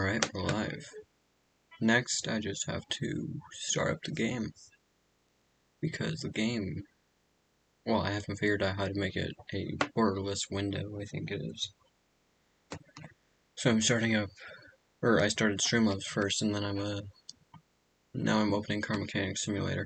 Alright, we're live. Next, I just have to start up the game. Because the game... Well, I haven't figured out how to make it a borderless window, I think it is. So I'm starting up... Or I started Streamlabs first, and then now I'm opening Car Mechanics Simulator.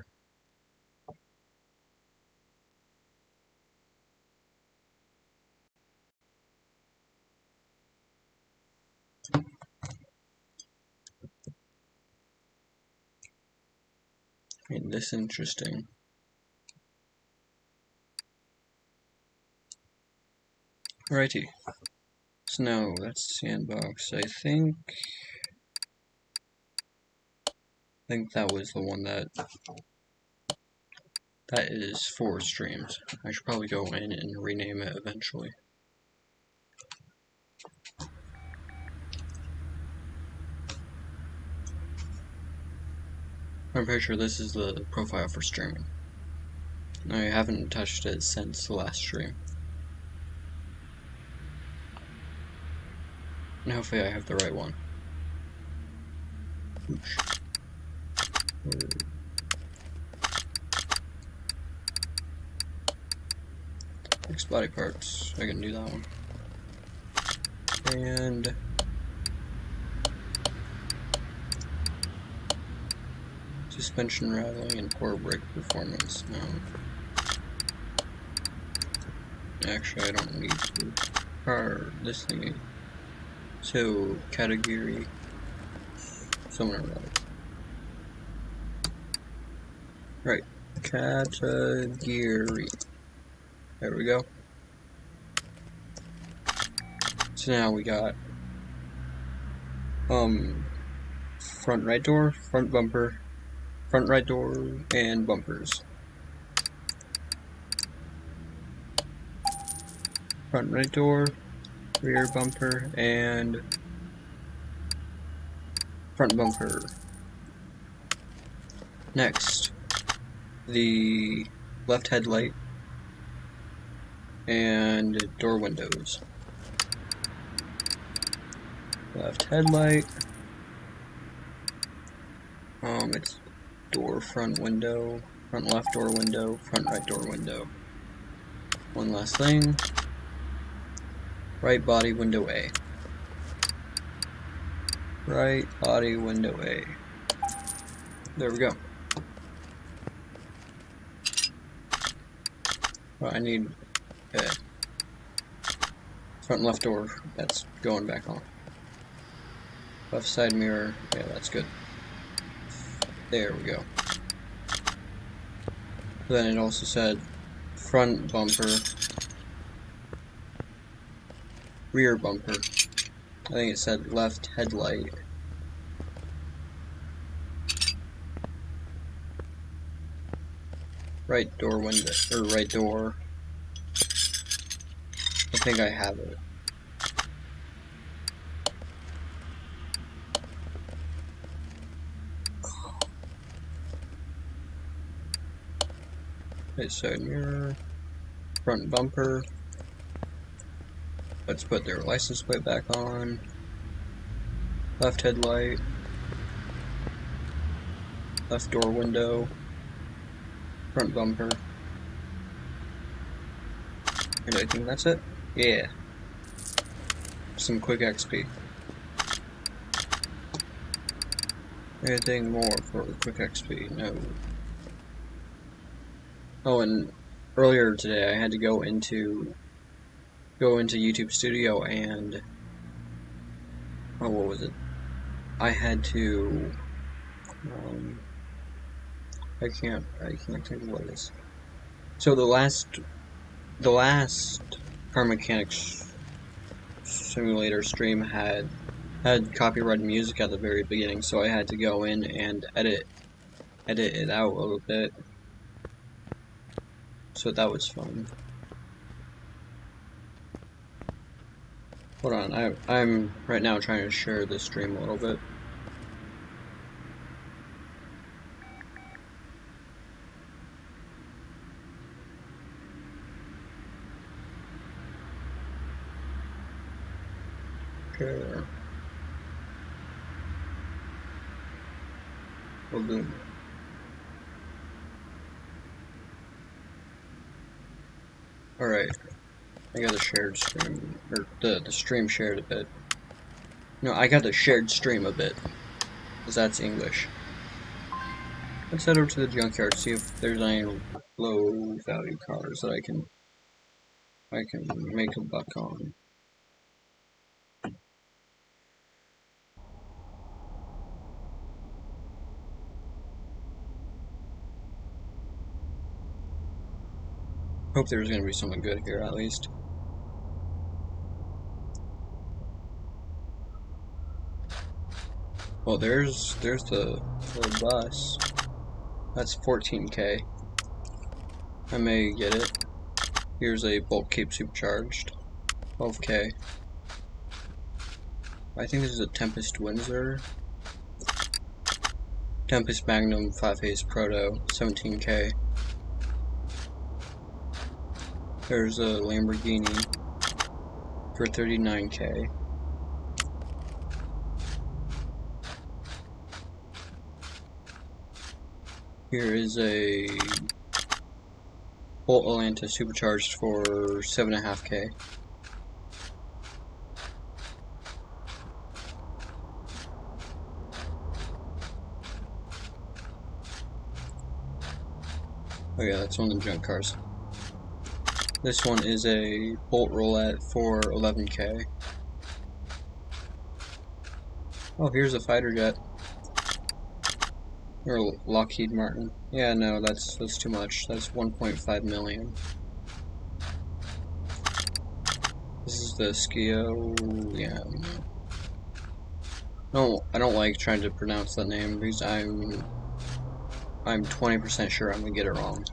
Made this interesting. Alrighty. So now, that's Sandbox. I think that was the one that is for streams. I should probably go in and rename it eventually. I'm pretty sure this is the profile for streaming. I haven't touched it since the last stream. And hopefully I have the right one. Oosh. Fix body parts. I can do that one. And suspension rattling and poor brake performance. No. Actually, I don't need to. This thingy. So, category. Somewhere around. Right. Category. There we go. So now we got front right door, front bumper, front right door, and bumpers. Front right door, rear bumper, and front bumper. Next, the left headlight and door windows. Left headlight. It's door front window, front left door window, front right door window. One last thing. Right body window A. Right body window A. There we go. Well, I need front left door. That's going back on. Left side mirror. Yeah, that's good. There we go. Then it also said front bumper, rear bumper. I think it said left headlight. Right door window, or right door. I think I have it. Right side mirror, front bumper. Let's put their license plate back on. Left headlight. Left door window. Front bumper. And I think that's it. Yeah. Some quick XP. Anything more for quick XP? No. Oh, and earlier today I had to go into YouTube Studio and what was it? I had to I can't think of what it is. So the last Car Mechanics Simulator stream had copyrighted music at the very beginning, so I had to go in and edit it out a little bit. So that was fun. Hold on, I'm right now trying to share this stream a little bit. Okay. Oh, boom. Alright, I got a shared stream, or the stream shared a bit. No, I got the shared stream a bit, because that's English. Let's head over to the junkyard, see if there's any low value cars that I can make a buck on. Hope there's gonna be something good here at least. Well, there's the bus. That's 14K. I may get it. Here's a bulk cape supercharged. 12K. I think this is a Tempest Windsor. Tempest Magnum 5-Phase Proto, 17K. There's a Lamborghini for 39K. Here is a Bolt Atlanta supercharged for 7.5K. Oh yeah, that's one of the junk cars. This one is a Bolt Roulette for 11K. Oh, here's a fighter jet. Or Lockheed Martin. Yeah, no, that's too much. That's 1.5 million. This is the Skio. Yeah. No, I don't like trying to pronounce that name because I'm 20% sure I'm gonna get it wrong.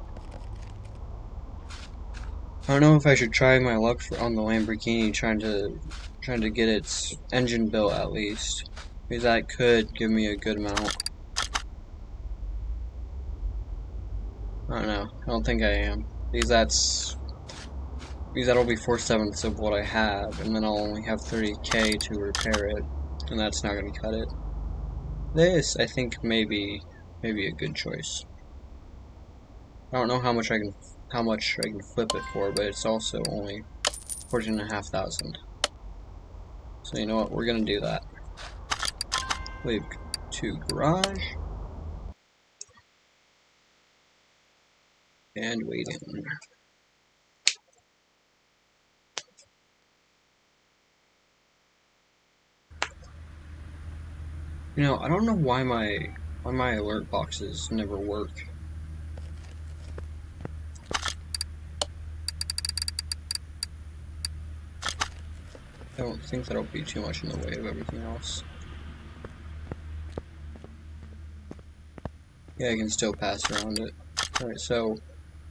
I don't know if I should try my luck on the Lamborghini, trying to get its engine built at least, because that could give me a good amount. I don't know. I don't think I am, because that'll be 4/7 of what I have, and then I'll only have 30K to repair it, and that's not gonna cut it. This, I think, may be a good choice. I don't know how much I can flip it for, but it's also only 14,500. So you know what? We're gonna do that. Leave to garage and waiting. You know, I don't know why my alert boxes never work. I don't think that'll be too much in the way of everything else. Yeah, I can still pass around it. Alright, so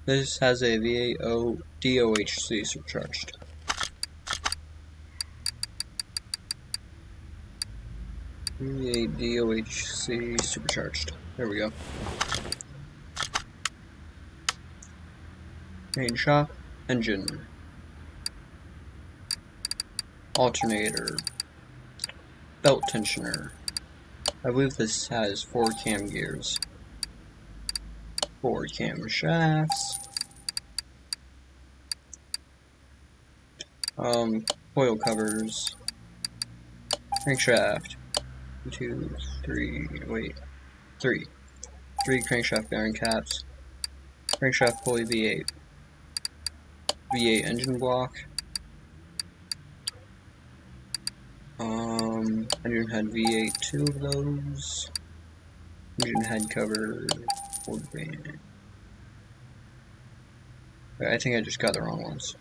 this has a V8 DOHC supercharged. V8 DOHC supercharged. There we go. Main shop, engine, alternator, belt tensioner. I believe this has 4 cam gears, 4 camshafts, coil covers, crankshaft, 3 crankshaft bearing caps, crankshaft pulley V8 engine block, engine head V8, 2 of those, engine head cover, Ford band. I think I just got the wrong ones.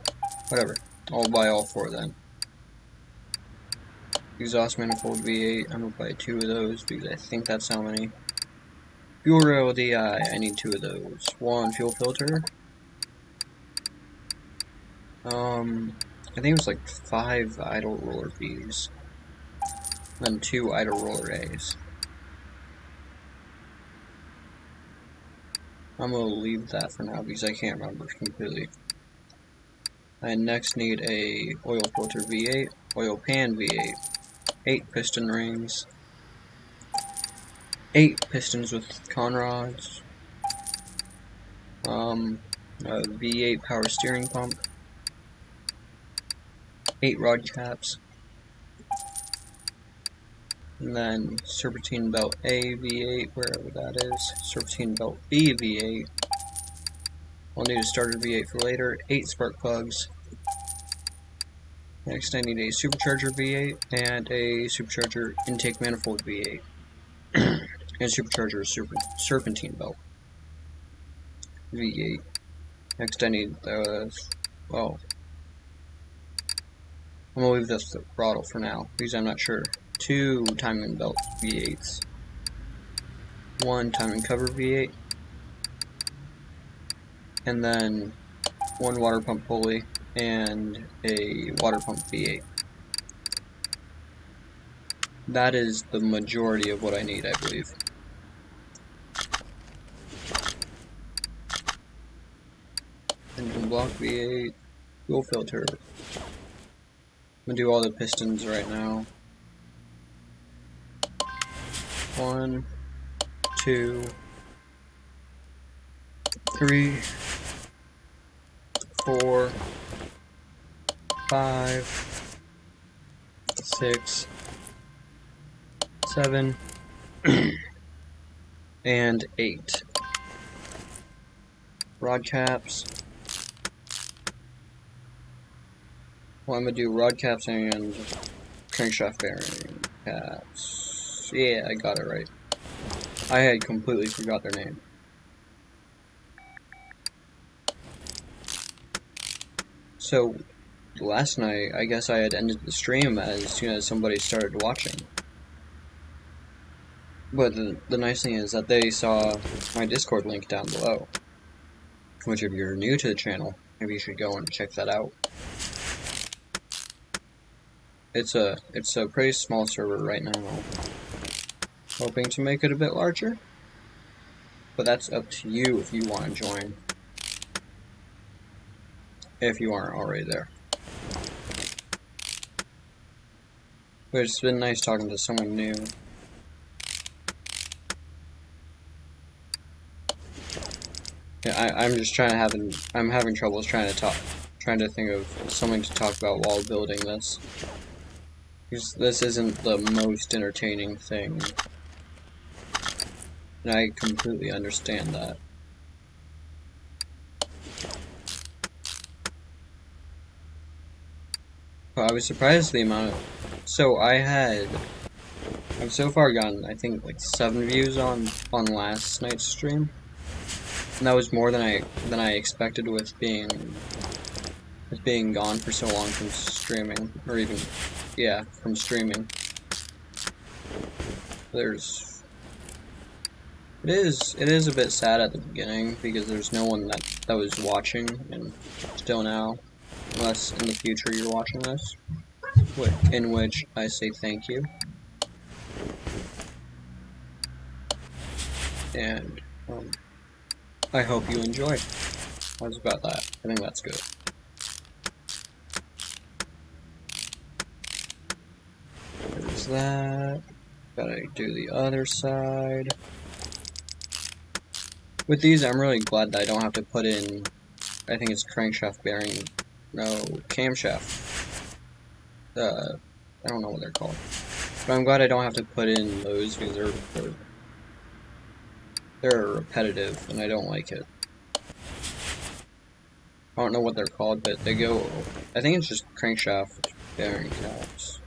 Whatever, I'll buy all 4 then. Exhaust manifold V8, I'm gonna buy 2 of those because I think that's how many. Fuel rail DI, I need 2 of those. 1 fuel filter. I think it was like 5 idle roller Bs. Then 2 idle roller A's. I'm gonna leave that for now because I can't remember completely. I next need a oil filter V8, oil pan V8, 8 piston rings, 8 pistons with con rods, a V8 power steering pump, 8 rod caps, and then serpentine belt A V8, wherever that is, serpentine belt B V8. I'll need a starter V8 for later, 8 spark plugs. Next I need a supercharger V8 and a supercharger intake manifold V8. And supercharger serpentine belt V8. Next I need well, I'm gonna leave this the throttle for now because I'm not sure. 2 timing belt V8s, 1 timing cover V8, and then 1 water pump pulley and a water pump V8. That is the majority of what I need, I believe. Engine block V8, fuel filter. I'm gonna do all the pistons right now. 1, 2, 3, 4, 5, 6, 7, and 8. Rod caps. Well, I'm gonna do rod caps and crankshaft bearing caps. Yeah, I got it right. I had completely forgot their name. So, last night, I guess I had ended the stream as soon as somebody started watching. But the nice thing is that they saw my Discord link down below. Which, if you're new to the channel, maybe you should go and check that out. It's a pretty small server right now. Hoping to make it a bit larger. But that's up to you if you want to join. If you aren't already there. But it's been nice talking to someone new. Yeah, I'm just I'm having troubles trying to think of something to talk about while building this. Because this isn't the most entertaining thing. And I completely understand that. But I was surprised the amount of... So I've so far gotten, I think, like 7 views on last night's stream. And that was more than I expected with being gone for so long from streaming, or even, yeah, from streaming. It is a bit sad at the beginning because there's no one that was watching, and still now, unless in the future you're watching this, in which I say thank you. And I hope you enjoy. How's about that? I think that's good. There's that. Gotta do the other side. With these, I'm really glad that I don't have to put in, I think it's crankshaft bearing, no, camshaft. I don't know what they're called. But I'm glad I don't have to put in those because they're repetitive and I don't like it. I don't know what they're called, but they go, I think it's just crankshaft bearing caps.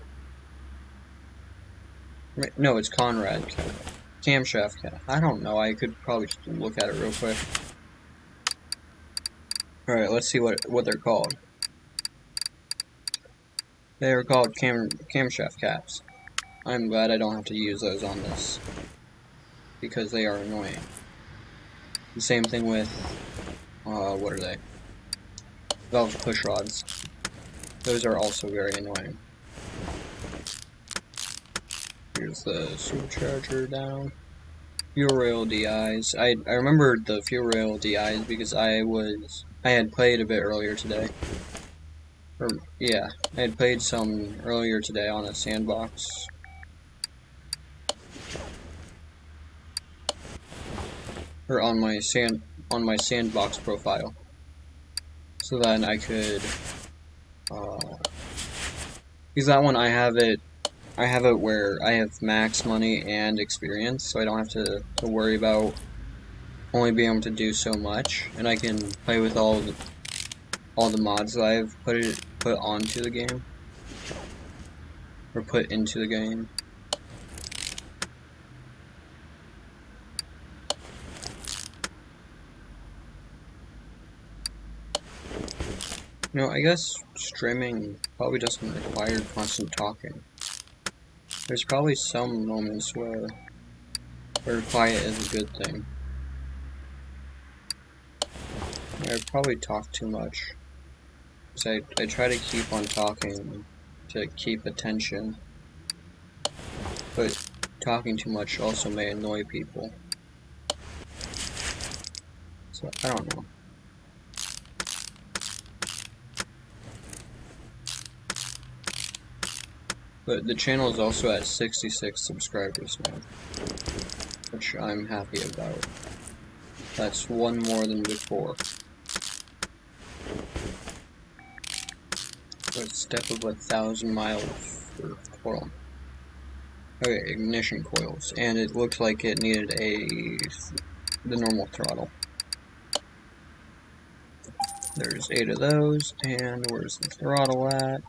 No, it's Conrad cap. Camshaft cap. I don't know, I could probably just look at it real quick. Alright, let's see what they're called. They are called camshaft caps. I'm glad I don't have to use those on this, because they are annoying. The same thing with, what are they? Valve push rods. Those are also very annoying. Here's the supercharger down. Fuel rail DIs. I remembered the fuel rail DIs because I had played a bit earlier today. Yeah, I had played some earlier today on a sandbox. or on my sandbox profile, so then I could because that one I have it where I have max money and experience, so I don't have to worry about only being able to do so much, and I can play with all the mods that I've put onto the game, or put into the game. You know, I guess streaming probably doesn't require constant talking. There's probably some moments where quiet is a good thing. I probably talk too much, because I try to keep on talking to keep attention, but talking too much also may annoy people. So, I don't know. But the channel is also at 66 subscribers now, which I'm happy about. That's one more than before. A step of 1,000 miles for coil. Okay, ignition coils, and it looked like it needed the normal throttle. There's 8 of those, and where's the throttle at?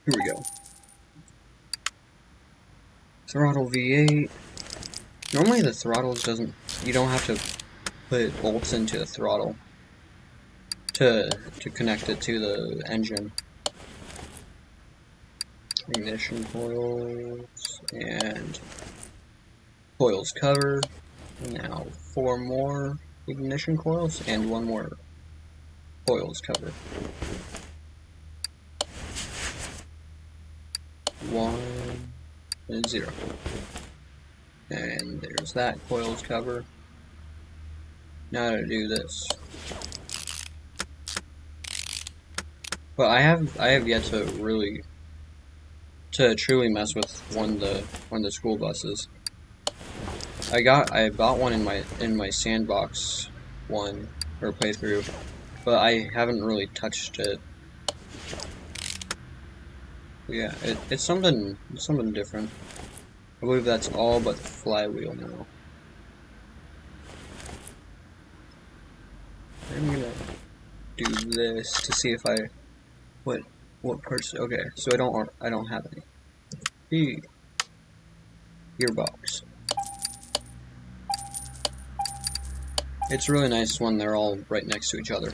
Here we go. Throttle V8. Normally the throttles you don't have to put bolts into the throttle to connect it to the engine. Ignition coils, and coils cover. Now 4 more ignition coils, and 1 more coils cover. 1 and 0. And there's that coils cover. Now to do this. But I have yet to truly mess with one of the school buses. I bought one in my sandbox one or playthrough, but I haven't really touched it. But yeah, it's something different. I believe that's all but the flywheel now. I'm gonna do this to see if what parts. Okay, so I don't have any. Gearbox. It's really nice when they're all right next to each other.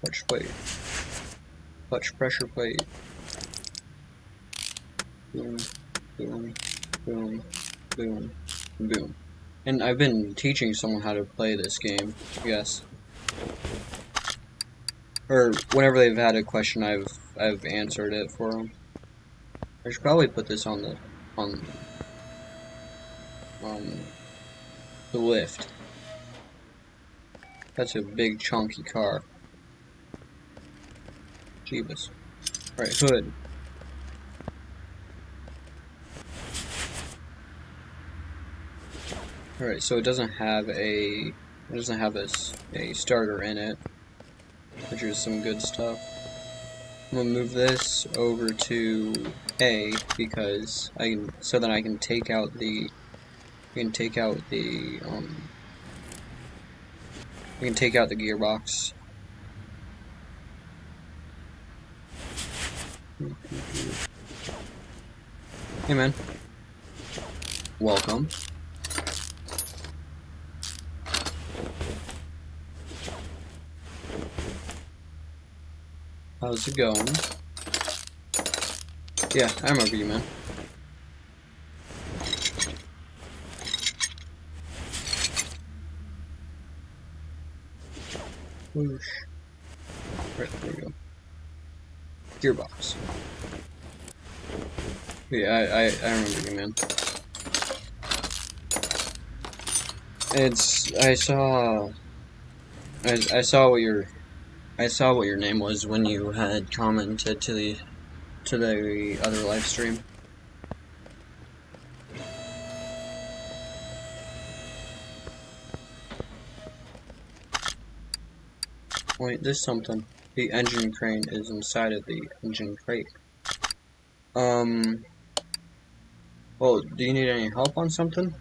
Clutch plate. Clutch pressure plate. Boom, boom, boom, boom, boom. And I've been teaching someone how to play this game, yes. Or whenever they've had a question, I've answered it for them. I should probably put this on the lift. That's a big chunky car. Jeebus. Alright, hood. Alright, so it doesn't have a starter in it, which is some good stuff. I'm gonna move this over to A because so that I can take out the gearbox. Hey man. Welcome. How's it going? Yeah, I remember you, man. Whoosh. Right, there we go. Gearbox. Yeah, I remember you, man. I saw what your name was when you had commented to the other live stream. Wait, there's something. The engine crane is inside of the engine crate. Well, do you need any help on something?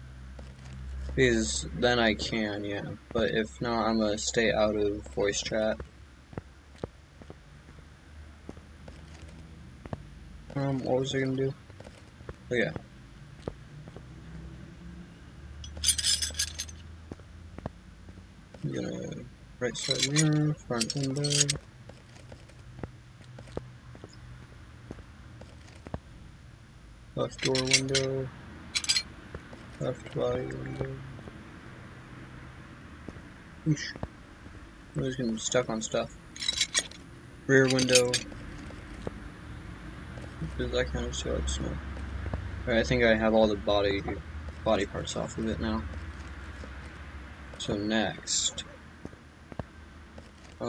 Because then I can, yeah. But if not, I'm gonna stay out of voice chat. What was I gonna do? Oh yeah. I'm gonna right side mirror, front window. Left door window. Left body window. Oosh. I was getting stuck on stuff. Rear window. Does that kind of see like snow? Alright, I think I have all the body parts off of it now. So next. I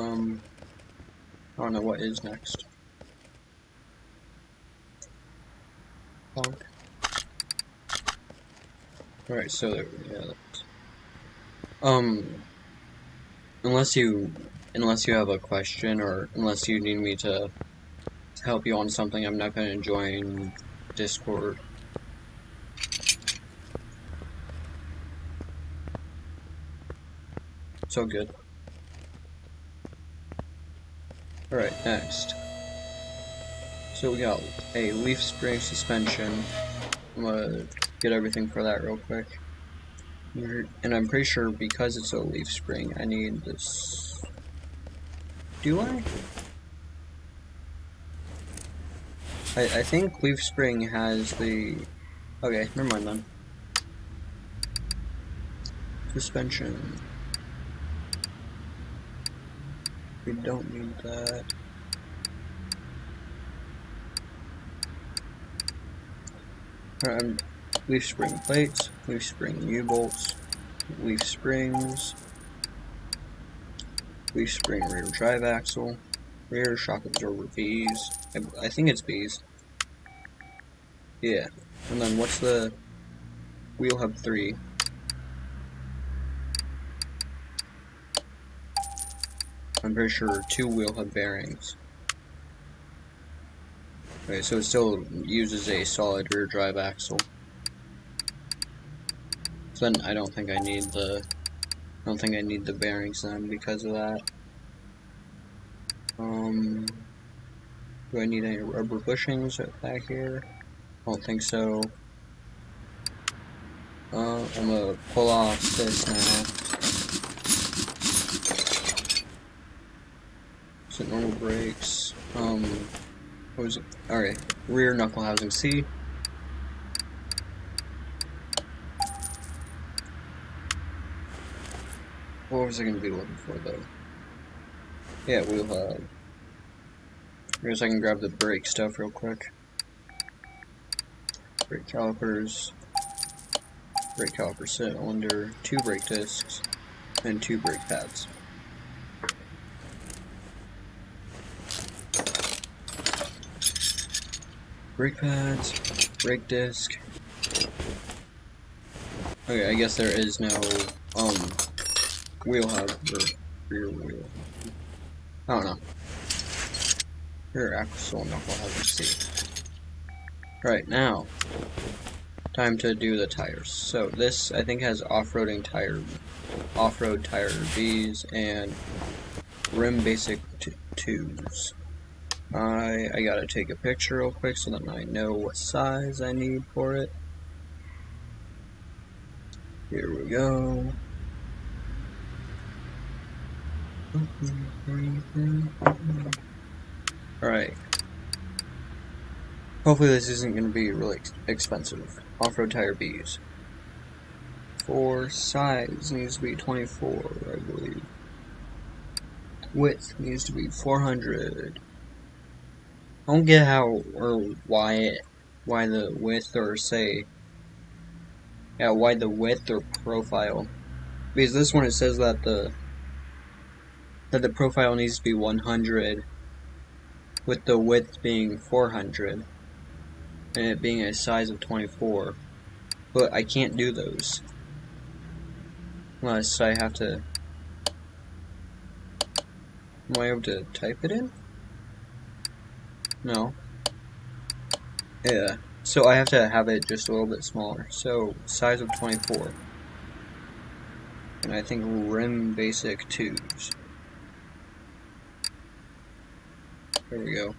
don't know what is next. Bonk. Alright, so there, yeah. Unless you have a question or unless you need me to help you on something, I'm not gonna join Discord. So good. Alright, next. So we got a leaf spring suspension. I'm gonna get everything for that real quick. And I'm pretty sure because it's a leaf spring, I need this. Do I? I think leaf spring has the. Okay, never mind then. Suspension. We don't need that. Alright, leaf spring plates, leaf spring U-bolts, leaf springs, leaf spring rear drive axle, rear shock absorber V's. I think it's V's. Yeah. And then what's the wheel hub 3? I'm pretty sure 2 wheel hub bearings. Okay, so it still uses a solid rear drive axle. So then I don't think I need the bearings then because of that. Do I need any rubber bushings back here? I don't think so. I'm gonna pull off this now. So normal brakes. What was it? Alright, rear knuckle housing C. What was I gonna be looking for though? Yeah, wheel hub. I guess I can grab the brake stuff real quick. Brake calipers. Brake caliper cylinder, 2 brake discs, and 2 brake pads. Brake pads, brake disc. Okay, I guess there is no wheel hub or rear wheel. I don't know. Rear axle knuckle housing C. Right now, time to do the tires. So this I think has off-road tire V's and rim basic 2s. I gotta take a picture real quick so that I know what size I need for it. Here we go. Alright. Hopefully this isn't going to be really expensive. Off-road tire B's. For size needs to be 24, I believe. Width needs to be 400. I don't get how or why the width or say, yeah, why the width or profile. Because this one it says that the profile needs to be 100 with the width being 400 and it being a size of 24. But I can't do those unless I have to Am I able to type it in? No. Yeah. So I have to have it just a little bit smaller. So size of 24. And I think rim basic 2s. There we go.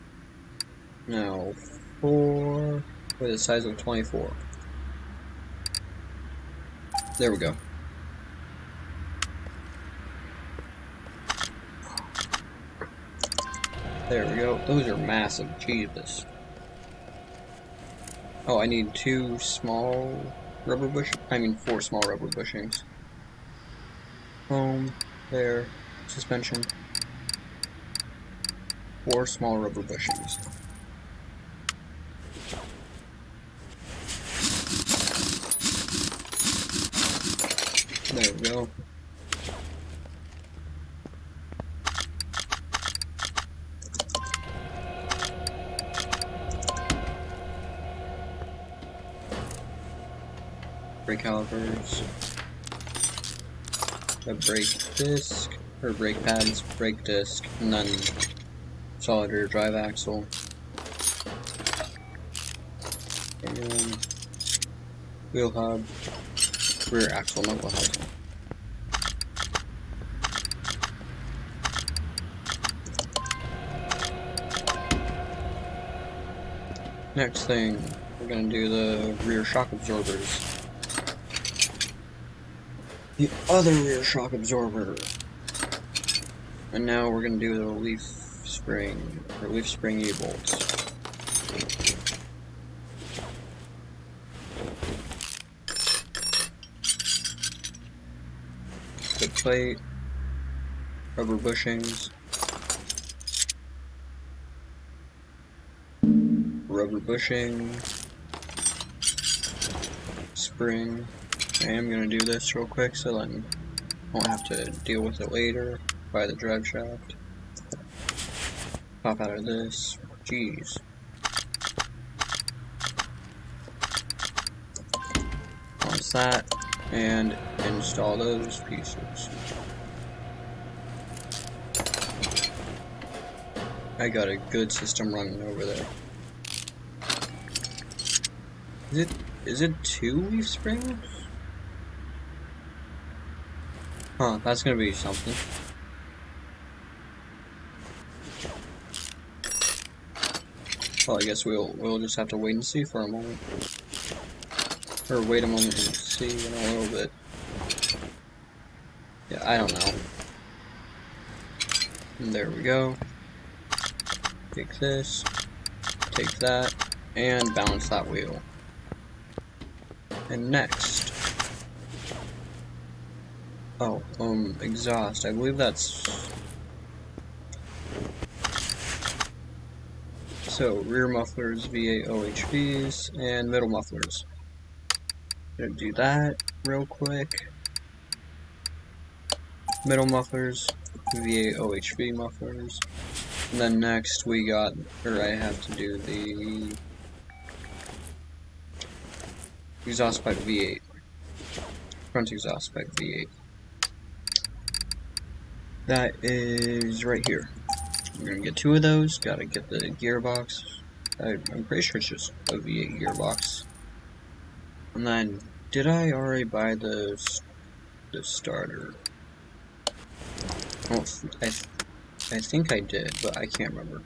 Now 4 with a size of 24. There we go. There we go. Those are massive. Jesus. Oh, I need 2 small rubber bush. I mean 4 small rubber bushings. Foam, there, suspension. 4 small rubber bushings. There we go. Brake calipers. A brake disc, or brake pads, brake disc, and then solid rear drive axle. And wheel hub, rear axle, not wheel hub. Next thing, we're going to do the rear shock absorbers. The other rear shock absorber. And now we're going to do the leaf spring, or leaf spring U-bolts. The plate, rubber bushings, rubber bushing, spring. I am going to do this real quick so then I won't have to deal with it later by the drive shaft. Pop out of this. Jeez. Launch that and install those pieces. I got a good system running over there. Is it 2 leaf springs? Huh, that's gonna be something. Well, I guess we'll just have to wait and see for a moment. Or wait a moment and see in a little bit. Yeah, I don't know. And there we go. Take this, take that, and balance that wheel. And next. Oh, exhaust. I believe that's... So, rear mufflers, VA OHVs, and middle mufflers. Gonna do that real quick. Middle mufflers, VA OHV mufflers. And then next we got, or I have to do the exhaust pipe V8. Front exhaust pipe V8. That is right here. We're gonna get 2 of those. Gotta get the gearbox. I'm pretty sure it's just a V8 gearbox. And then, did I already buy the starter? Oh, I think I did, but I can't remember.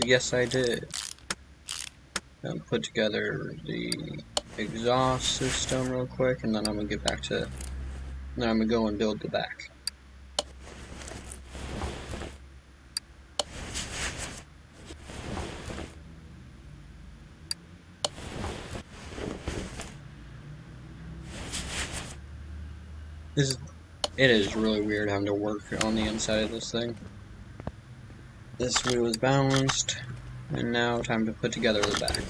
Yes, I did. Put together the exhaust system real quick, and then I'm gonna get back to. Then I'm gonna go and build the back. It is really weird having to work on the inside of this thing. This wheel is balanced, and now time to put together the back.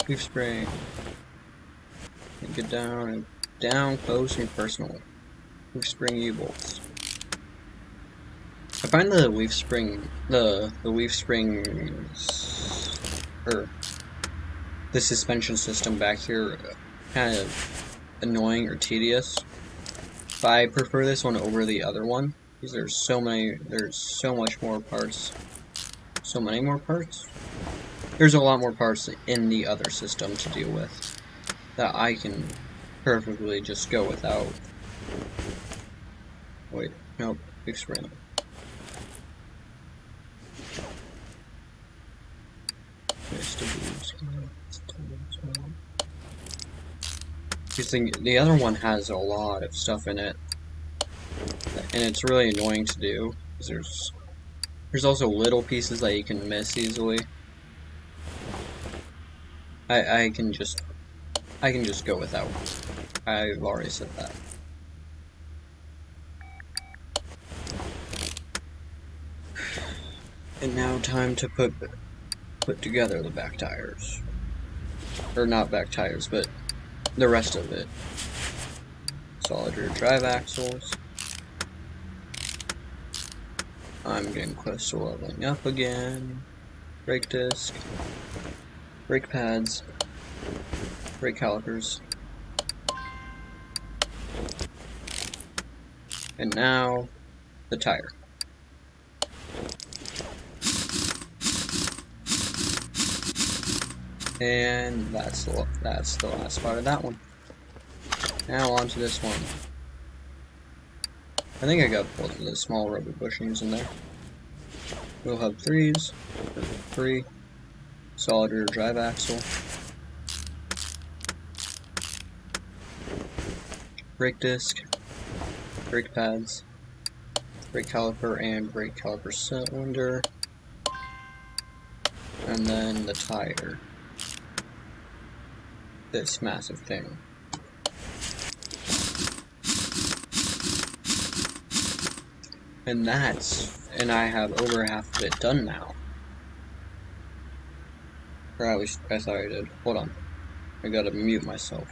Leaf spring. And get down and down close and personal. Leaf spring U-bolts. I find the leaf spring, the leaf springs, the suspension system back here kind of annoying or tedious. But I prefer this one over the other one because there's so much more parts. So many more parts? There's a lot more parts in the other system to deal with that I can perfectly just go without. Wait, nope, expand. Because the other one has a lot of stuff in it, and it's really annoying to do. Because there's also little pieces that you can miss easily. I can just go without. I've already said that. And now time to put together the back tires. Or not back tires, but the rest of it. Solid rear drive axles. I'm getting close to leveling up again. Brake disc. Brake pads. Brake calipers. And now, the tire. And that's the last part of that one. Now on to this one. I think I got both of the small rubber bushings in there. We'll have 3s, 3, solid rear drive axle, brake disc, brake pads, brake caliper and brake caliper cylinder, and then the tire. This massive thing. And I have over half of it done now. Or at least I thought I did. Hold on. I gotta mute myself.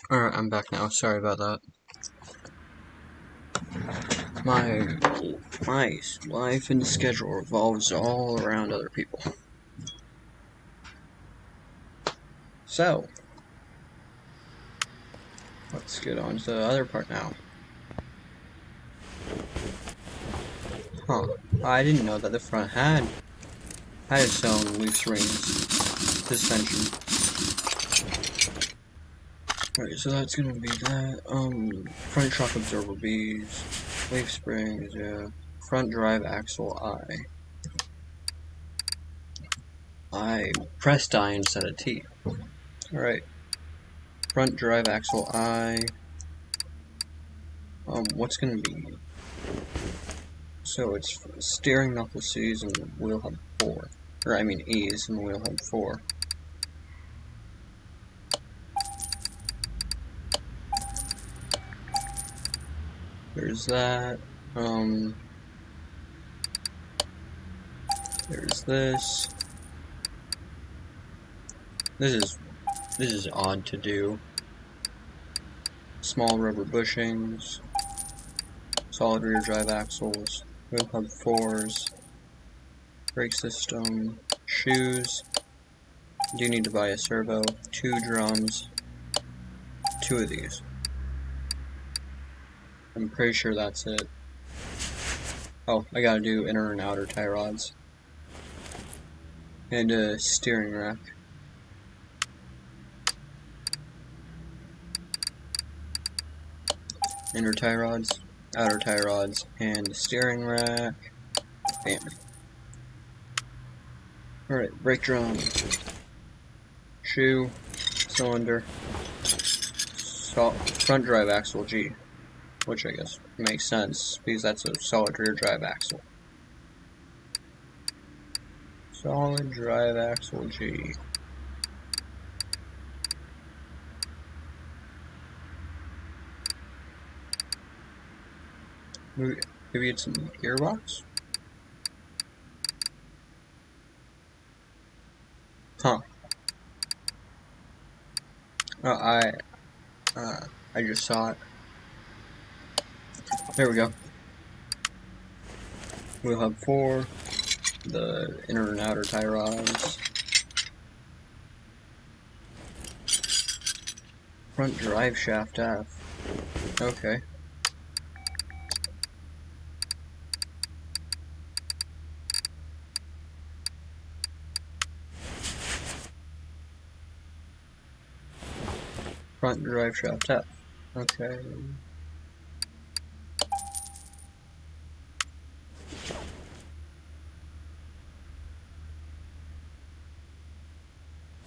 Alright, I'm back now. Sorry about that. My life and schedule revolves all around other people. So, let's get on to the other part now. Huh. I didn't know that the front had its own leaf springs suspension. Alright, so that's gonna be that. Front shock absorber B's, leaf springs, yeah. Front drive axle I pressed I instead of T. Alright. Front drive axle I. What's gonna be? So it's steering knuckle C's and wheel hub 4. or I mean E's in wheel hub 4. There's that. There's this. This is odd to do. Small rubber bushings, solid rear drive axles, wheel hub 4s, brake system, shoes. Do need to buy a servo, 2 drums, 2 of these. I'm pretty sure that's it. Oh, I gotta do inner and outer tie rods. And a steering rack. Inner tie rods, outer tie rods, and a steering rack. Bam. Alright, brake drum. Shoe. Cylinder. Front drive axle G. Which I guess makes sense, because that's a solid rear drive axle. Solid drive axle G. Maybe it's in the gearbox? Huh. Oh, I just saw it. There we go. Wheel hub 4, the inner and outer tie rods, front drive shaft F. Okay. Front drive shaft F. Okay.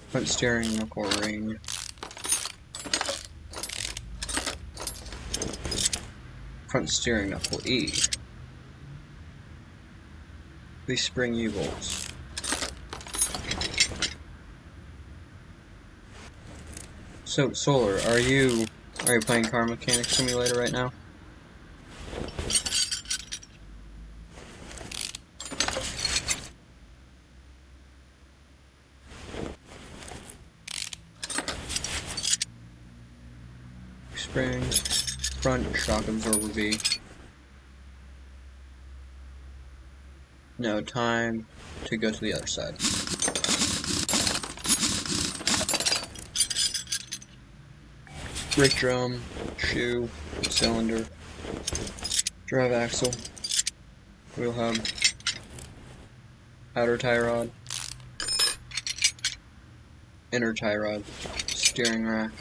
Front steering knuckle ring. Front steering knuckle E. These spring U-bolts. So, Solar, are you playing Car Mechanic Simulator right now? Spring, front shock absorber B. No, time to go to the other side. Brake drum, shoe, cylinder, drive axle, wheel hub, outer tie rod, inner tie rod, steering rack,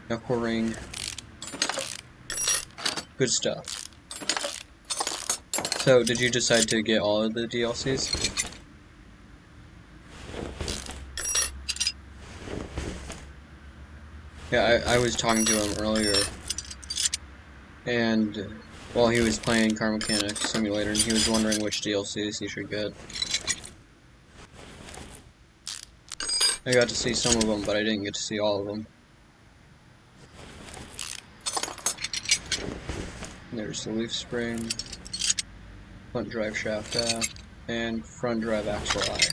knuckle ring. Good stuff. So, did you decide to get all of the DLCs? Yeah, I was talking to him earlier, and while he was playing Car Mechanic Simulator, and he was wondering which DLCs he should get. I got to see some of them, but I didn't get to see all of them. There's the leaf spring, front drive shaft F, and front drive axle I.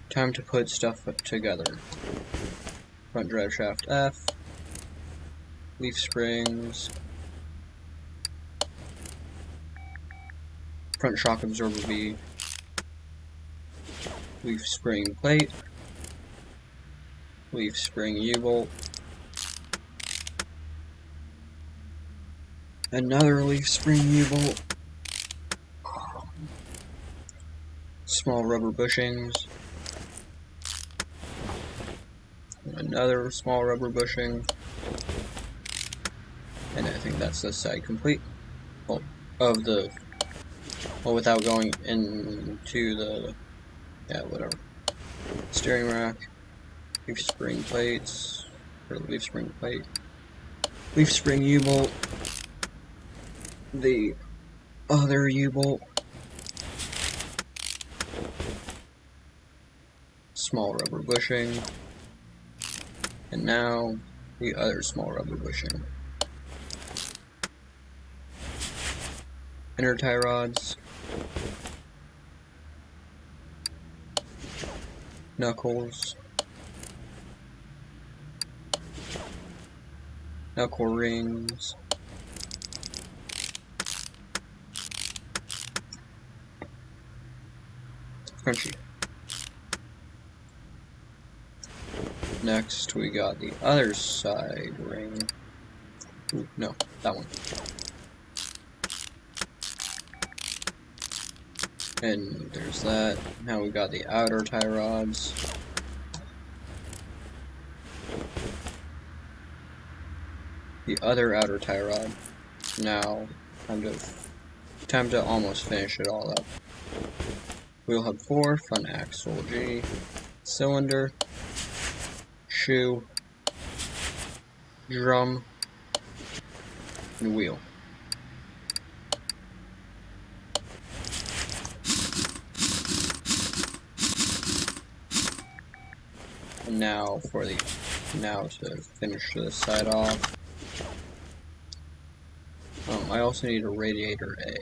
Time to put stuff together. Front drive shaft F, leaf springs, front shock absorber B, leaf spring plate, leaf spring U-bolt, another leaf spring U-bolt, small rubber bushings, another small rubber bushing, and I think that's the side complete. Well, without going into the, yeah, whatever. Steering rack, leaf spring plates, or leaf spring plate, leaf spring U-bolt, the other U-bolt, small rubber bushing, and now the other small rubber bushing. Inner tie rods, knuckles, knuckle rings, crunchy. Next we got the other side ring. Ooh, no, that one. And there's that. Now we got the outer tie rods. The other outer tie rod. Now, time to almost finish it all up. Wheel hub 4, front axle G, cylinder, shoe, drum, and wheel. And now to finish this side off. I also need a radiator A.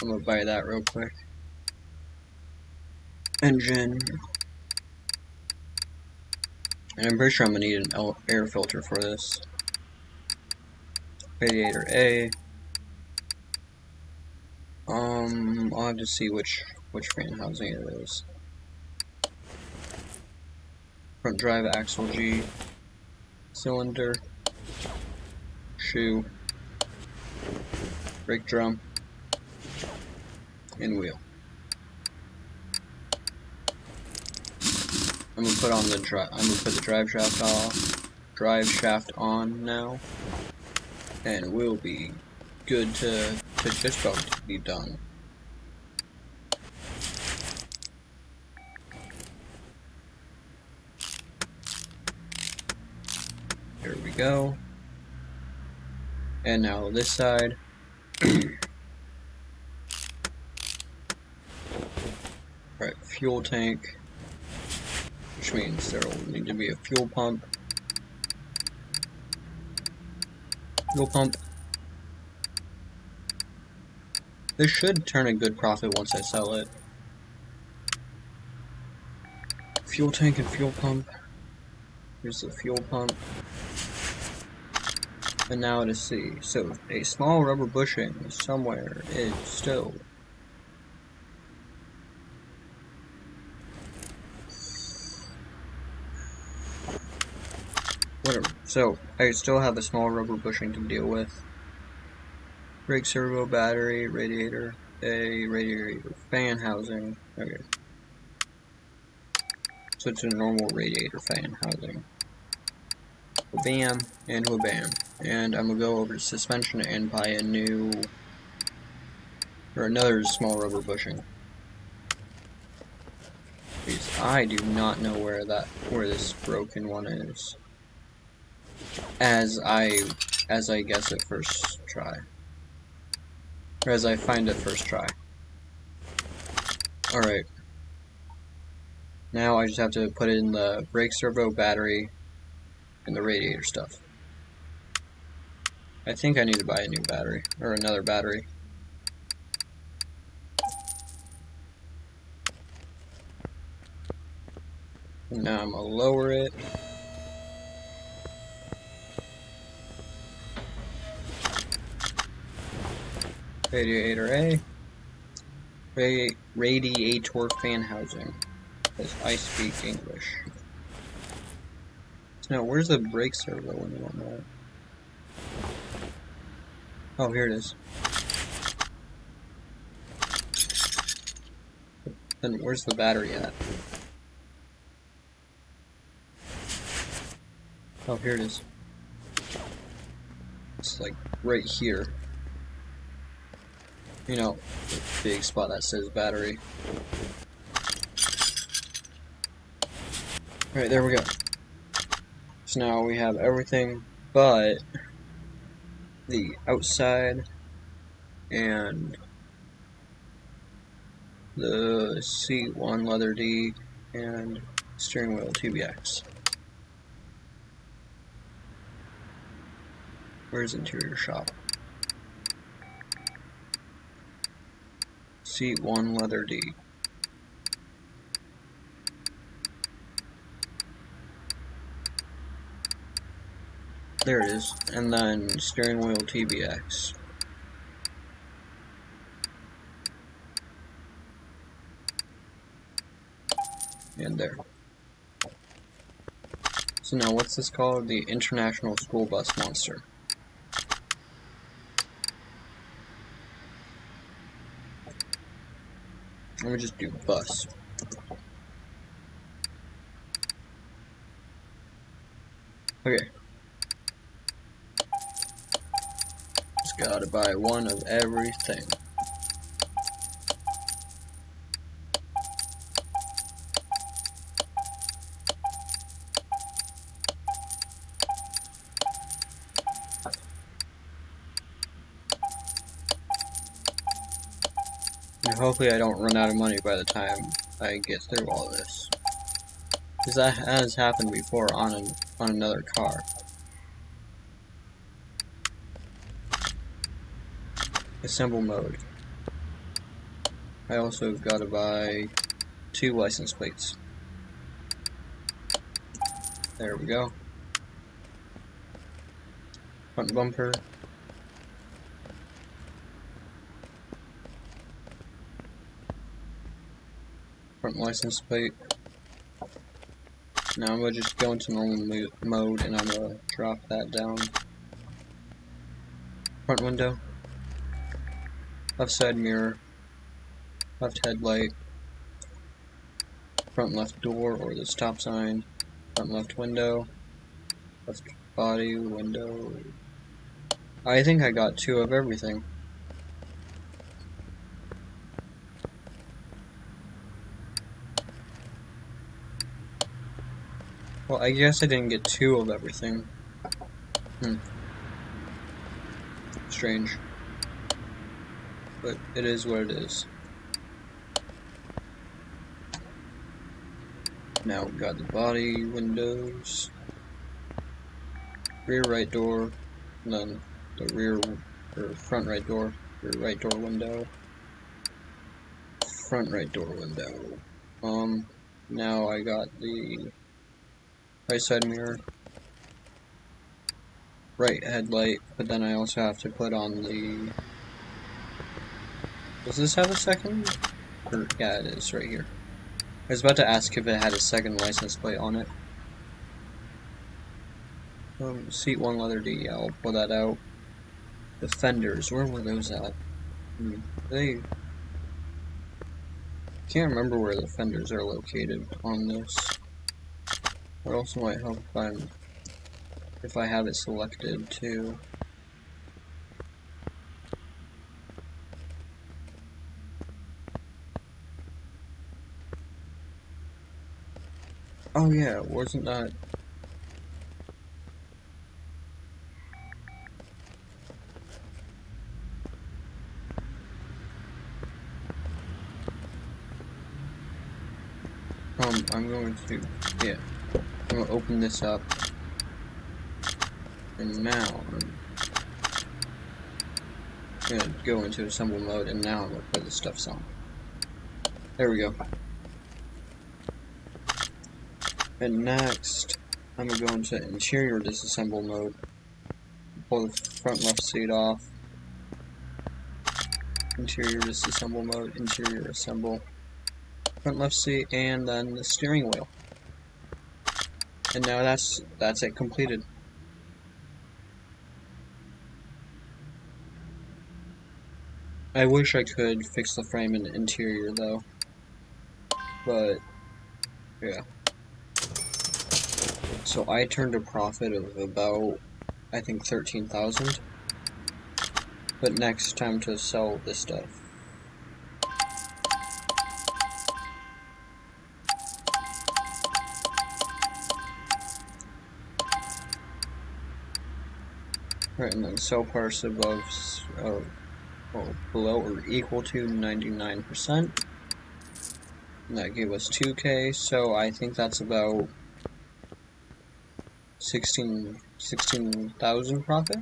I'm gonna buy that real quick. Engine. And I'm pretty sure I'm gonna need an air filter for this. Radiator A. I'll have to see which fan housing it is. Front drive axle G. Cylinder. Shoe. Brake drum. And wheel. I'm gonna put the drive shaft on now, and we'll be good to just about to be done. Here we go. And now this side. Alright, fuel tank, which means there will need to be a fuel pump. This should turn a good profit once I sell it. Fuel tank and fuel pump. Here's the fuel pump. And now to see. So a small rubber bushing somewhere is still. Whatever. So I still have a small rubber bushing to deal with. Brake servo, battery, radiator, a radiator fan housing. Okay. So it's a normal radiator fan housing. Bam and bam. And I'm gonna go over to suspension and buy another small rubber bushing. Because I do not know where this broken one is. As I guess it first try. Or as I find it first try. Alright. Now I just have to put in the brake servo, battery, and the radiator stuff. I think I need to buy a new battery, or another battery. Now I'm gonna lower it. Radiator A. Radiator fan housing. Because I speak English. So now, where's the brake servo when you want that? Oh, here it is. Then where's the battery at? Oh, here it is. It's like right here. You know, the big spot that says battery. Alright, there we go. So now we have everything but the outside and the C1 leather D and Steering wheel TBX. Where's interior shop? Seat 1 leather D. There it is. And then steering wheel TBX. And there. So now what's this called? The International School Bus Monster. Let me just do bus. Okay. Just gotta buy one of everything. And hopefully I don't run out of money by the time I get through all this. Because that has happened before on another car. Assemble mode. I also gotta buy 2 license plates. There we go. Front bumper. Front license plate. Now I'm gonna just go into normal mode and I'm gonna drop that down. Front window. Left side mirror. Left headlight. Front left door or the stop sign. Front left window. Left body window. I think I got 2 of everything. Well, I guess I didn't get 2 of everything. Strange. But it is what it is. Now we've got the body windows. Rear right door. And then the rear or front right door. Rear right door window. Front right door window. Now I got the right side mirror, right headlight, but then I also have to put on the... Does this have a second? Or, yeah, it is right here. I was about to ask if it had a second license plate on it. Seat 1 leather D, I'll pull that out. The fenders, where were those at? They... Can't remember where the fenders are located on this. It also might help if I have it selected too. Oh yeah, wasn't that... I'm going to... yeah. I'm going to open this up, and now I'm going to go into assemble mode, and now I'm going to put the stuffs on. There we go. And next, I'm going to go into interior disassemble mode, pull the front left seat off, interior disassemble mode, interior assemble, front left seat, and then the steering wheel. And now that's it completed. I wish I could fix the frame and interior though. But yeah. So I turned a profit of about, I think, 13,000. But next, time to sell this stuff. Right, and then sell parts above, below or equal to 99%. And that gave us 2K, so I think that's about 16,000 profit?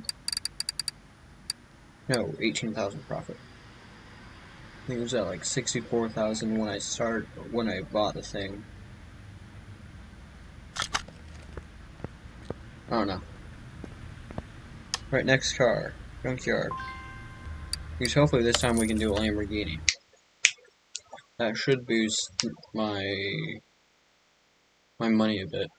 No, 18,000 profit. I think it was at like 64,000 when I bought the thing. I don't know. Right, next car. Junkyard. Because hopefully this time we can do a Lamborghini. That should boost my money a bit.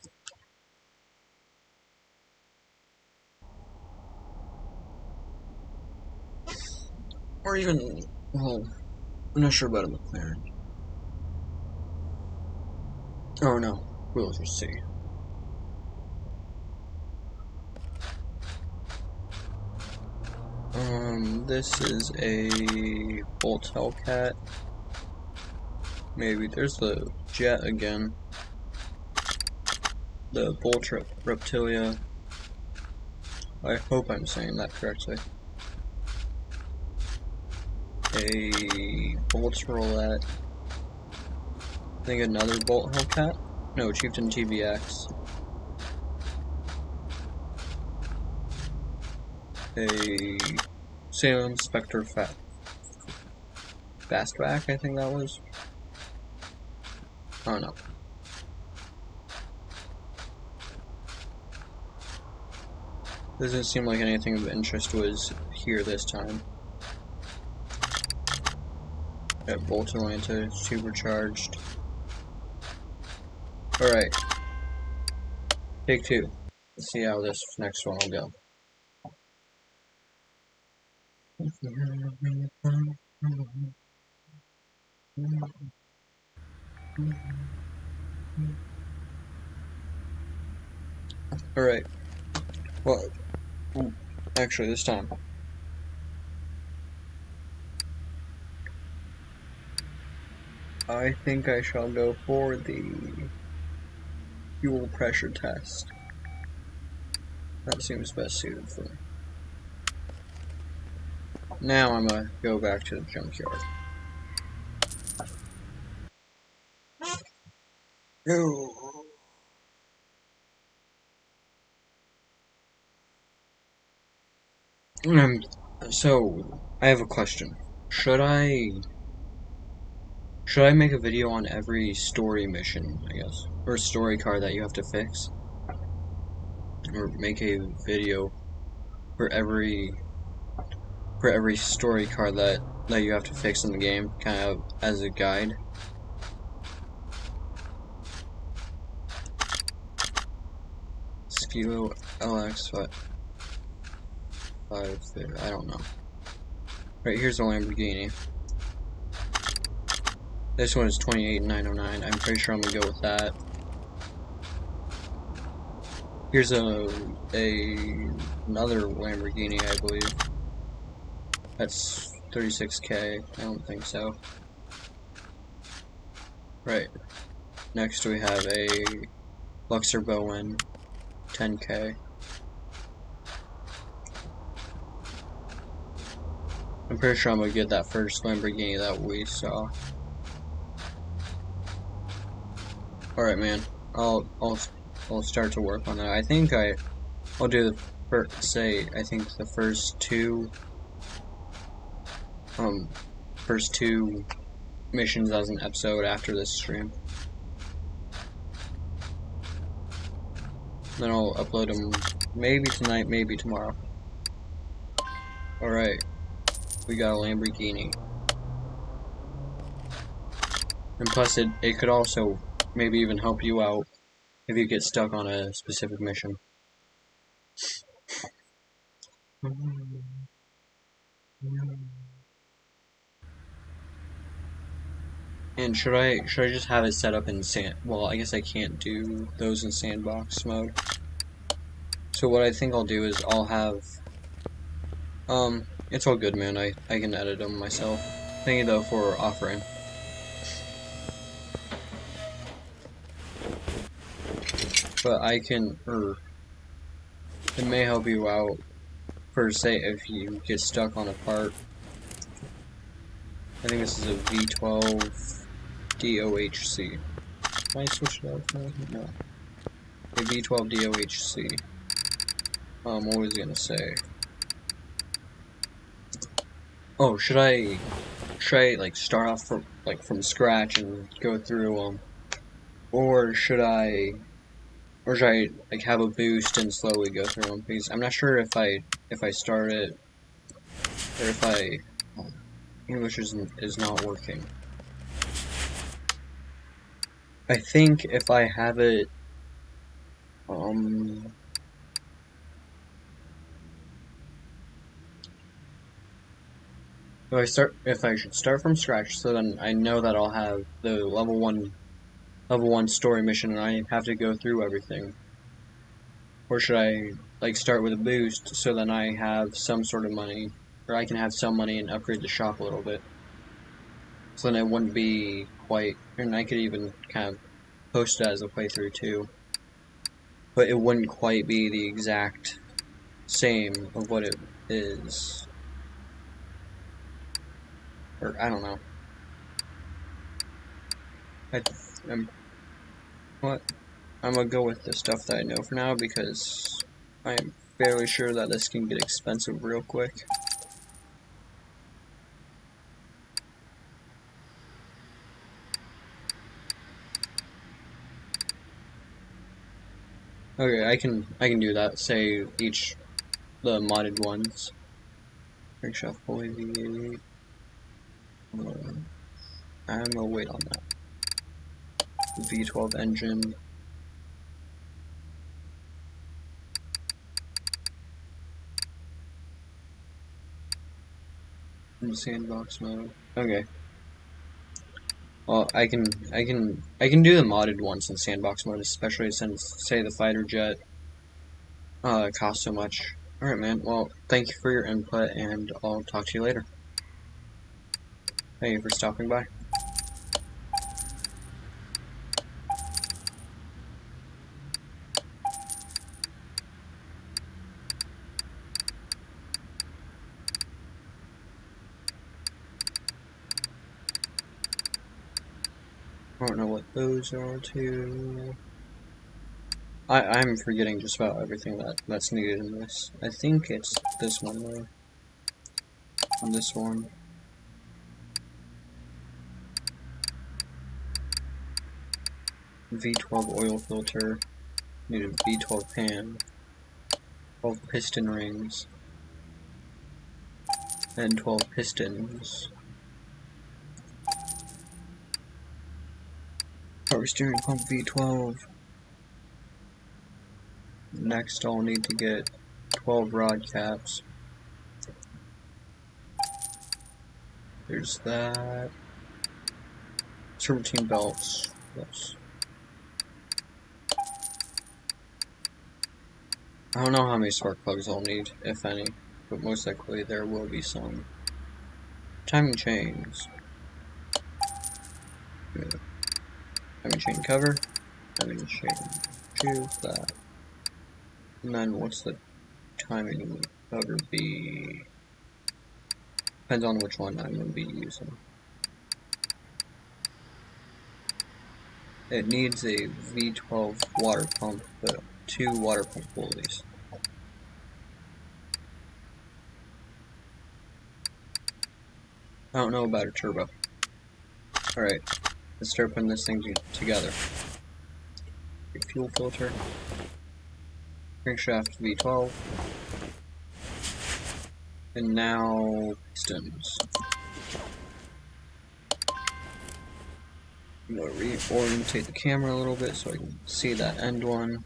Or even, well, I'm not sure about a McLaren. Oh no, we'll just see. This is a Bolt Hellcat. Maybe there's the Jet again. The Bolt Reptilia. I hope I'm saying that correctly. A Bolt Roulette. I think another Bolt Hellcat. No, Chieftain TVX. A Salem Spectre Fastback, I think that was. I don't know. Doesn't seem like anything of interest was here this time. Got Bolt Atlanta, supercharged. Alright. Take two. Let's see how this next one will go. Alright. Well, actually this time. I think I shall go for the fuel pressure test. That seems best suited for me. Now I'm gonna go back to the junkyard. No. So I have a question. Should I make a video on every story mission, I guess, or story car that you have to fix, or make a video for every story car that you have to fix in the game, kind of as a guide? Skilo LX, what? I don't know. Right, here's a Lamborghini. This one is 28,909. I'm pretty sure I'm gonna go with that. Here's another Lamborghini, I believe. That's 36K. I don't think so. Right. Next we have a Luxor Bowen, 10K. I'm pretty sure I'm gonna get that first Lamborghini that we saw. Alright, man. I'll start to work on that. I think I'll do the I think the first two missions as an episode after this stream. Then I'll upload them maybe tonight, maybe tomorrow. Alright. We got a Lamborghini. And plus it could also maybe even help you out if you get stuck on a specific mission. And should I just have it set up in well, I guess I can't do those in sandbox mode. So what I think I'll do is I'll have it's all good, man. I can edit them myself. Thank you though for offering. But I can, it may help you out for, say, if you get stuck on a part. I think this is a V12 DOHC. Can I switch it out? No. A V12 DOHC. What was I gonna say? Oh, should I like start off from scratch and go through them, or should I like have a boost and slowly go through them? Because I'm not sure if I start it or if English is not working. I think if I have it if I should start from scratch, so then I know that I'll have the level one story mission and I have to go through everything. Or should I like start with a boost so then I have some sort of money, or I can have some money and upgrade the shop a little bit. So then it wouldn't be quite, and I could even kind of post it as a playthrough too. But it wouldn't quite be the exact same of what it is. Or I don't know. I'm gonna go with the stuff that I know for now because I am fairly sure that this can get expensive real quick. Okay, I can do that. Say the modded ones. Camshaft fully V8. I'm gonna wait on that. V12 engine. In sandbox mode. Okay. Well, I can do the modded ones in sandbox mode, especially since, say, the fighter jet costs so much. Alright, man. Well, thank you for your input, and I'll talk to you later. Thank you for stopping by. I don't know what those are too. I'm forgetting just about everything that's needed in this. I think it's this one though. And this one. V12 oil filter. Need a V12 pan. 12 piston rings. And 12 pistons. Power steering pump V12. Next I'll need to get 12 rod caps. There's that. Serpentine belts. Yes. I don't know how many spark plugs I'll need, if any, but most likely there will be some. Timing chains. Yeah. Timing chain cover. Timing chain choose that. And then what's the timing cover be? Depends on which one I'm going to be using. It needs a V12 water pump, but 2 water pump pulleys. I don't know about a turbo. Alright, let's start putting this thing together. Fuel filter. Camshaft V12. And now pistons. I'm going to reorientate the camera a little bit so I can see that end one.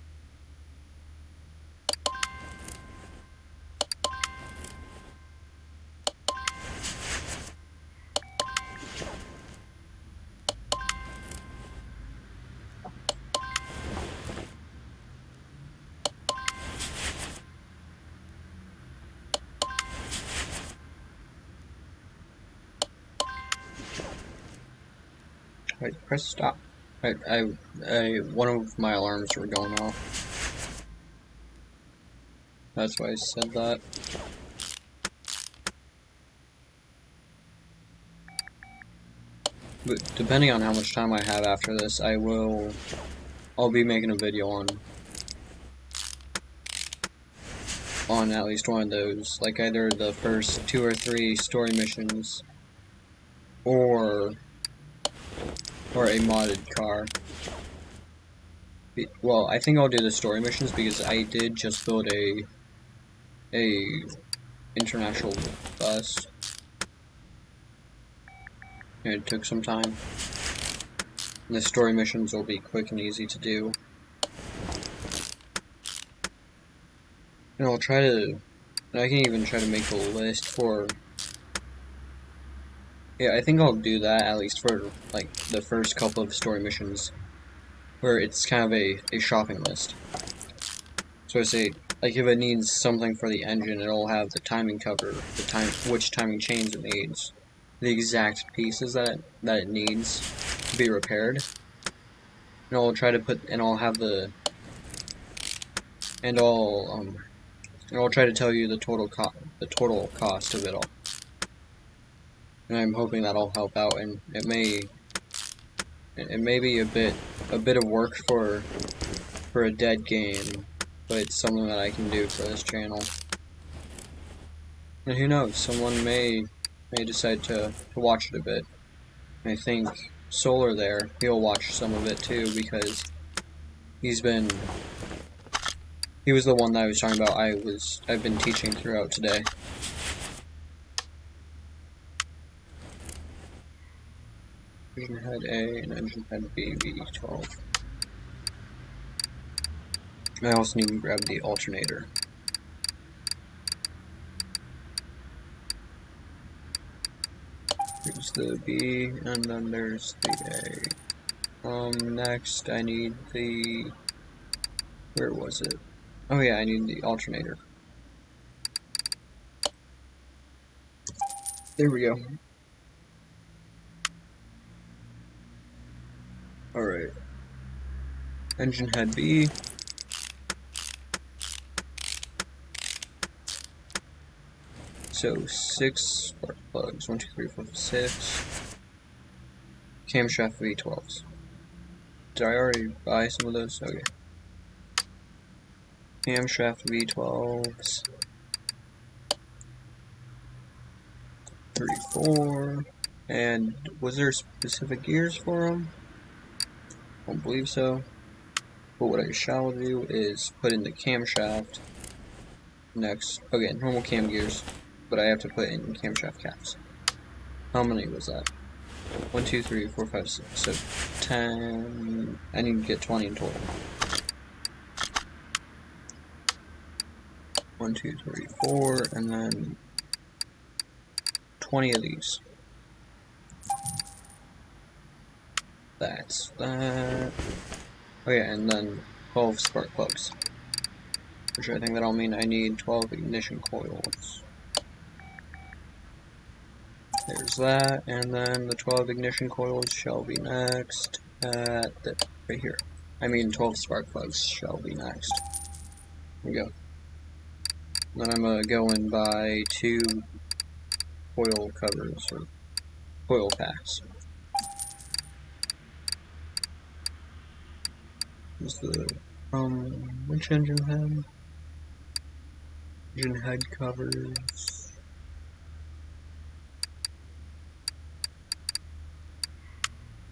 Wait, press stop. One of my alarms were going off. That's why I said that. But depending on how much time I have after this, I'll be making a video on at least one of those, like either the first 2 or 3 story missions, or a modded car. Well, I think I'll do the story missions because I did just build a international bus. And it took some time. And the story missions will be quick and easy to do. And I can even try to make a list for, yeah, I think I'll do that at least for, like, the first couple of story missions, where it's kind of a shopping list. So I say, like, if it needs something for the engine, it'll have the timing cover, which timing chains it needs, the exact pieces that it needs to be repaired, and I'll try to I'll try to tell you the total cost of it all. And I'm hoping that'll help out, and it may be a bit of work for a dead game, but it's something that I can do for this channel. And who knows, someone may decide to watch it a bit. And I think Solar there, he'll watch some of it too, because he was the one that I was talking about I've been teaching throughout today. Engine head A and engine head B, V12. I also need to grab the alternator. Here's the B, and then there's the A. Next I need the... where was it? Oh yeah, I need the alternator. There we go. Alright. Engine head B. So 6 spark plugs. 1, 2, 3, 4, 5, 6. Camshaft V12s. Did I already buy some of those? Okay. Camshaft V12s. 3, 4. And was there specific gears for them? I don't believe so. But what I shall do is put in the camshaft next. Okay, normal cam gears, but I have to put in camshaft caps. How many was that? 1, 2, 3, 4, 5, 6. So 10. I need to get 20 in total. 1, 2, 3, 4, and then 20 of these. That's that. Oh yeah, and then 12 spark plugs. Which I think that'll mean I need 12 ignition coils. There's that, and then the 12 ignition coils shall be next at right here. I mean 12 spark plugs shall be next. There we go. Then I'm gonna go and buy 2 coil covers, or coil packs. Is the which engine head? Engine head covers.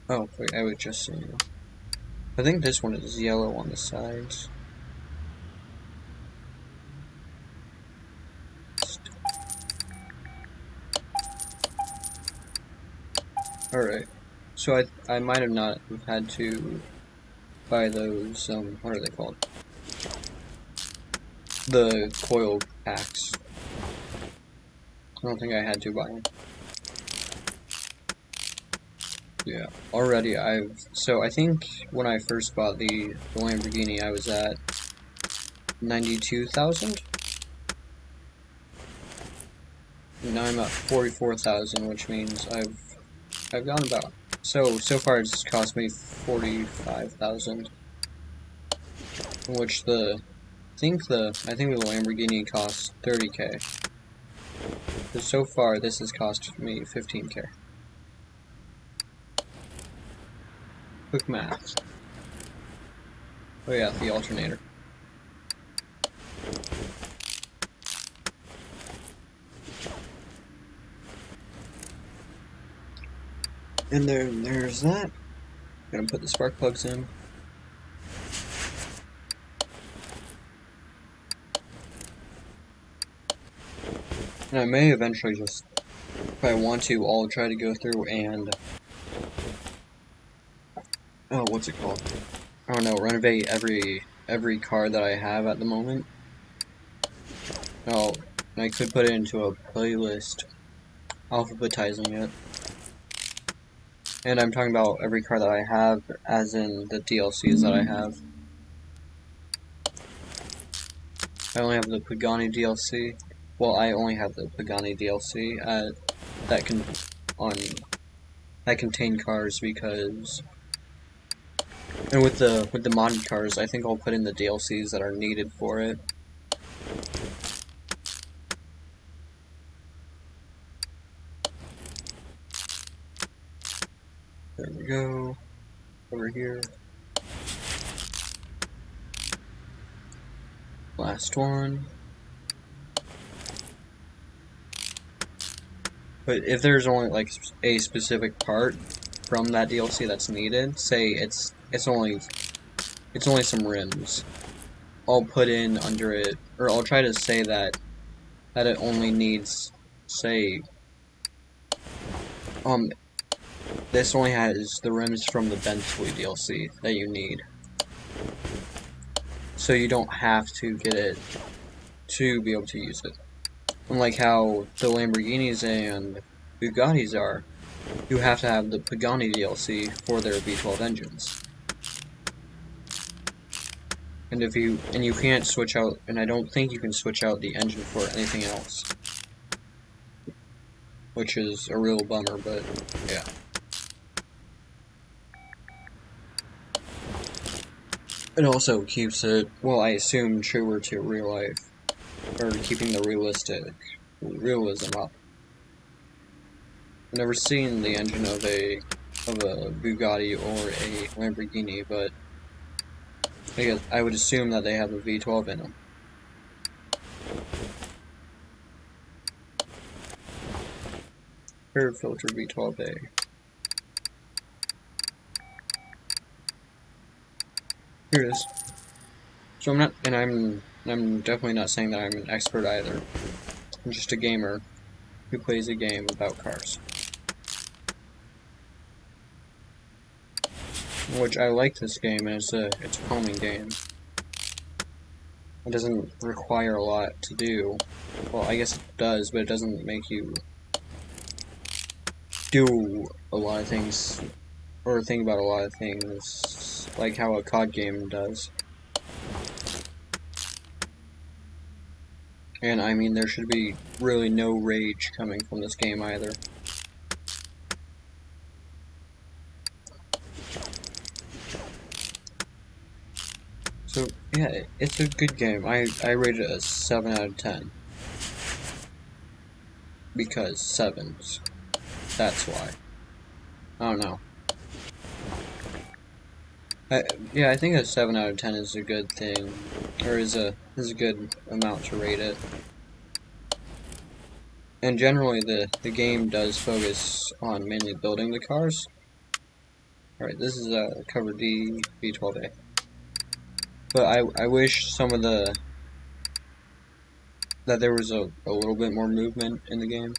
Oh wait, I was just seeing. I think this one is yellow on the sides. Alright, so I might have not had to buy those, what are they called? The coil packs. I don't think I had to buy them. Yeah, already so I think when I first bought the Lamborghini, I was at 92,000. Now I'm at 44,000, which means I've gone about, so far it's cost me 45,000, which I think the Lamborghini costs 30k. So far this has cost me 15k. quick math. Oh yeah, the alternator. And there's that. Gonna put the spark plugs in. And I may eventually just, if I want to, I'll try to go through and, oh, what's it called? I don't know, renovate every car that I have at the moment. Oh, and I could put it into a playlist, alphabetizing it. And I'm talking about every car that I have, as in the DLCs that I have. I only have the Pagani DLC. Well, I only have the Pagani DLC that contain cars because, and with the modded cars, I think I'll put in the DLCs that are needed for it. There we go. Over here. Last one. But if there's only like a specific part from that DLC that's needed, say it's only some rims, I'll put in under it, or I'll try to say that it only needs, say, this only has the rims from the Bentley DLC that you need. So you don't have to get it to be able to use it. Unlike how the Lamborghinis and Bugattis are, you have to have the Pagani DLC for their V12 engines. And you can't switch out, and I don't think you can switch out the engine for anything else. Which is a real bummer, but yeah. It also keeps it, well, I assume, truer to real life, or keeping the realism up. I've never seen the engine of a Bugatti or a Lamborghini, but I guess I would assume that they have a V12 in them. Air filter V12A. Here it is. So I'm definitely not saying that I'm an expert either. I'm just a gamer who plays a game about cars. Which I like this game, and it's a calming game. It doesn't require a lot to do. Well, I guess it does, but it doesn't make you do a lot of things, or think about a lot of things, like how a COD game does. And I mean, there should be really no rage coming from this game either. So, yeah, it's a good game. I rate it a 7 out of 10. Because 7s. That's why. I don't know. Yeah, I think a 7 out of 10 is a good thing, or is a good amount to rate it. And generally, the game does focus on mainly building the cars. Alright, this is cover D, V12A. But I wish some of that there was a little bit more movement in the game.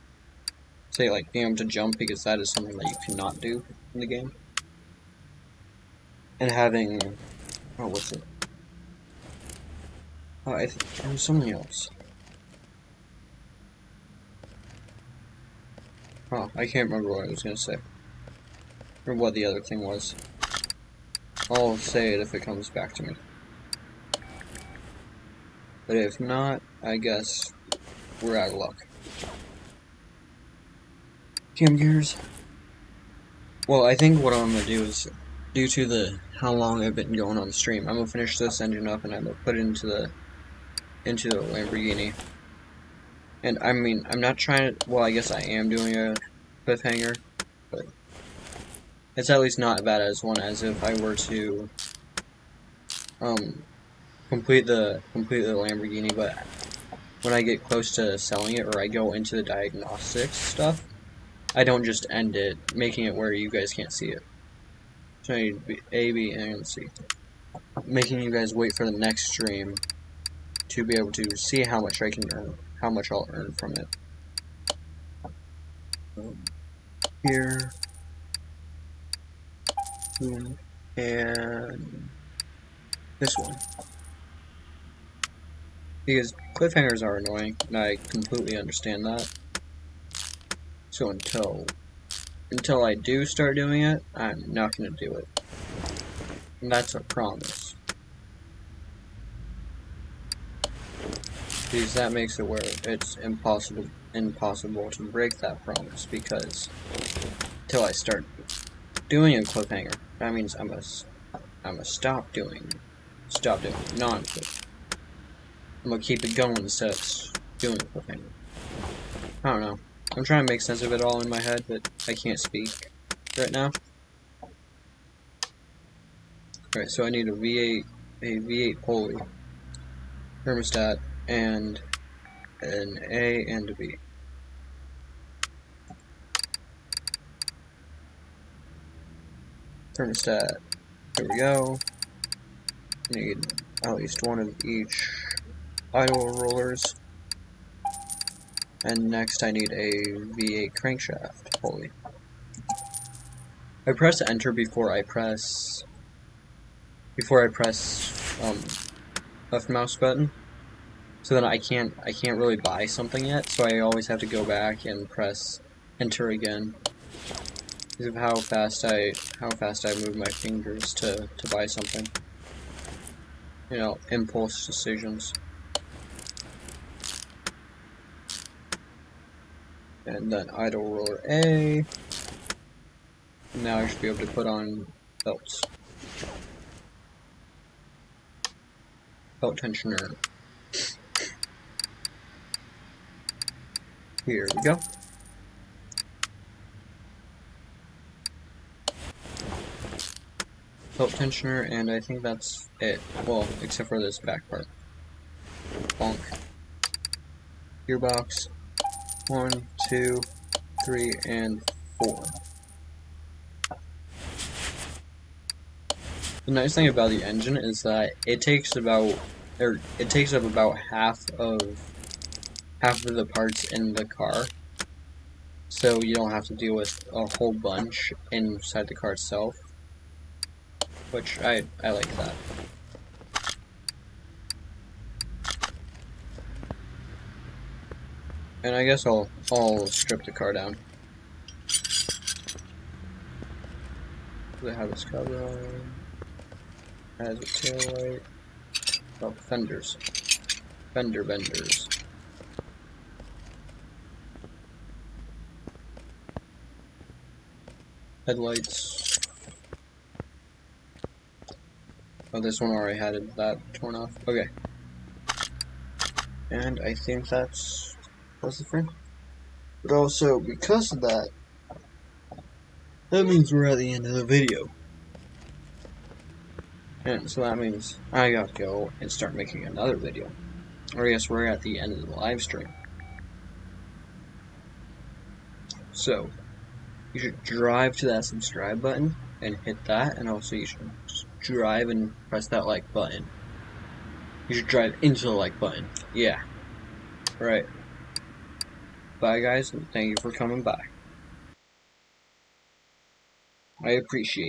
Say, like, being able to jump, because that is something that you cannot do in the game. And having, oh, what's it? Oh, there was something else. Oh, I can't remember what I was gonna say. Or what the other thing was. I'll say it if it comes back to me. But if not, I guess we're out of luck. Cam gears. Well, I think what I'm gonna do is, due to how long I've been going on the stream, I'm gonna finish this engine up and I'm gonna put it into the Lamborghini. And I mean, I'm not trying to, well, I guess I am doing a cliffhanger, but It's at least not as bad as one as if I were to complete the Lamborghini, but when I get close to selling it or I go into the diagnostics stuff, I don't just end it, making it where you guys can't see it. So I need A, B, and C. Making you guys wait for the next stream to be able to see how much I can earn, how much I'll earn from it. Here, and this one. Because cliffhangers are annoying, and I completely understand that. So until I do start doing it, I'm not going to do it. And that's a promise. Because that makes it where it's impossible to break that promise, because until I start doing a cliffhanger, that means I'm gonna stop doing non-cliffhanger. I'm gonna keep it going instead of doing a cliffhanger. I don't know. I'm trying to make sense of it all in my head, but I can't speak right now. Alright, so I need a V8 pulley, thermostat, and an A and a B. Thermostat, there we go. Need at least one of each idle rollers. And next I need a V8 crankshaft pulley. I press enter before I press left mouse button. So then I can't really buy something yet, so I always have to go back and press enter again. Because of how fast I move my fingers to buy something. You know, impulse decisions. And then idle roller A. Now I should be able to put on belts. Belt tensioner. Here we go. Belt tensioner, and I think that's it. Well, except for this back part. Bonk. Gearbox. 1, 2, 3, and 4. The nice thing about the engine is that it takes up about half of the parts in the car, so you don't have to deal with a whole bunch inside the car itself, which I like that. And I guess I'll strip the car down. Does it have its cover on? Has a tail light. Oh, fenders. Fender benders. Headlights. Oh, this one already had that torn off. Okay. And I think that's the frame. But also, because of that, that means we're at the end of the video. And so that means I gotta go and start making another video. Or I guess we're at the end of the live stream. So, you should drive to that subscribe button and hit that, and also you should drive and press that like button. You should drive into the like button. Yeah. Right. Bye guys, and thank you for coming by. I appreciate it.